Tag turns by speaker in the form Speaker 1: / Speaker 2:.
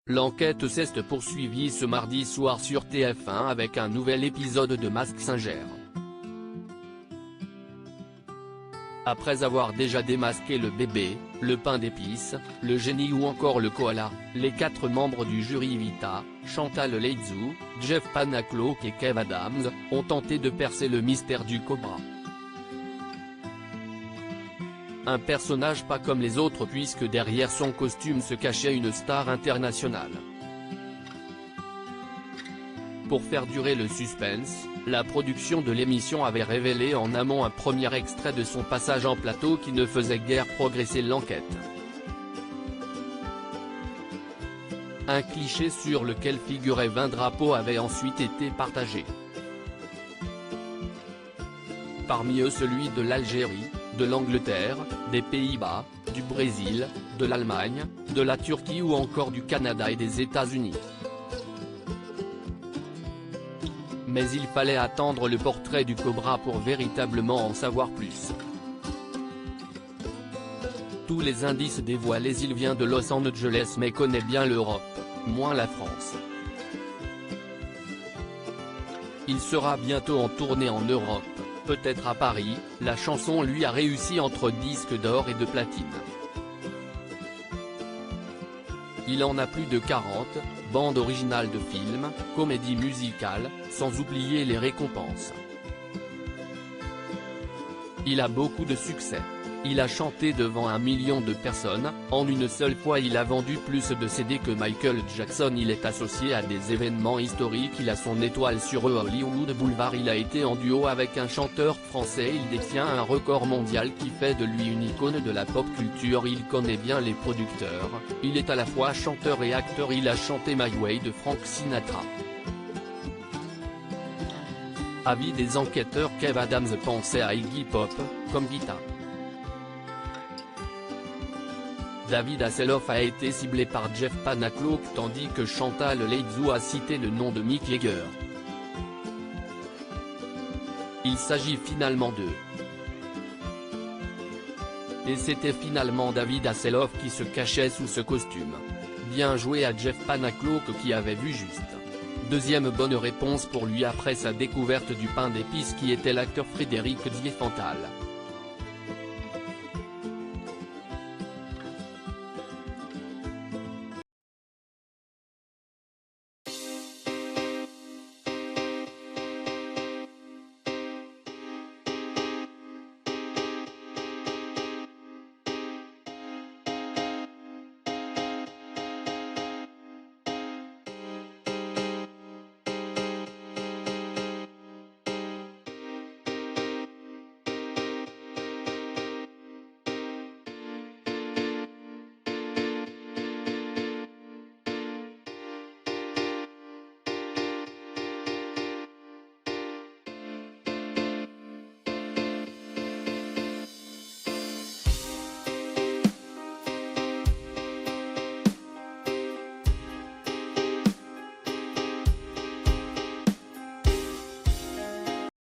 Speaker 1: L'enquête s'est poursuivie ce mardi soir sur TF1 avec un nouvel épisode de Mask Singer. Après avoir déjà démasqué le bébé, le pain d'épices, le génie ou encore le koala, les 4 membres du jury Vita, Chantal Laizou, Jeff Panaclock et Kev Adams, ont tenté de percer le mystère du Cobra. Un personnage pas comme les autres puisque derrière son costume se cachait une star internationale. Pour faire durer le suspense, la production de l'émission avait révélé en amont un premier extrait de son passage en plateau qui ne faisait guère progresser l'enquête. Un cliché sur lequel figuraient 20 drapeaux avait ensuite été partagé. Parmi eux celui de l'Algérie, de l'Angleterre, des Pays-Bas, du Brésil, de l'Allemagne, de la Turquie ou encore du Canada et des États-Unis. Mais il fallait attendre le portrait du Cobra pour véritablement en savoir plus. Tous les indices dévoilés. Il vient de Los Angeles mais connaît bien l'Europe, moins la France. Il sera bientôt en tournée en Europe, peut-être à Paris. La chanson lui a réussi entre disques d'or et de platine. Il en a plus de 40, bande originale de films, comédie musicale, sans oublier les récompenses. Il a beaucoup de succès. Il a chanté devant 1 million de personnes, en une seule fois il a vendu plus de CD que Michael Jackson. Il est associé à des événements historiques. Il a son étoile sur Hollywood Boulevard. Il a été en duo avec un chanteur français. Il détient un record mondial qui fait de lui une icône de la pop culture. Il connaît bien les producteurs, il est à la fois chanteur et acteur. Il a chanté My Way de Frank Sinatra. Avis des enquêteurs. Kev Adams pensait à Iggy Pop, comme Vita. David Hasselhoff a été ciblé par Jeff Panaclock tandis que Chantal Laizou a cité le nom de Mick Jagger. Il s'agit finalement d'eux. Et c'était finalement David Hasselhoff qui se cachait sous ce costume. Bien joué à Jeff Panaclock qui avait vu juste. Deuxième bonne réponse pour lui après sa découverte du pain d'épices qui était l'acteur Frédéric Diefenthal.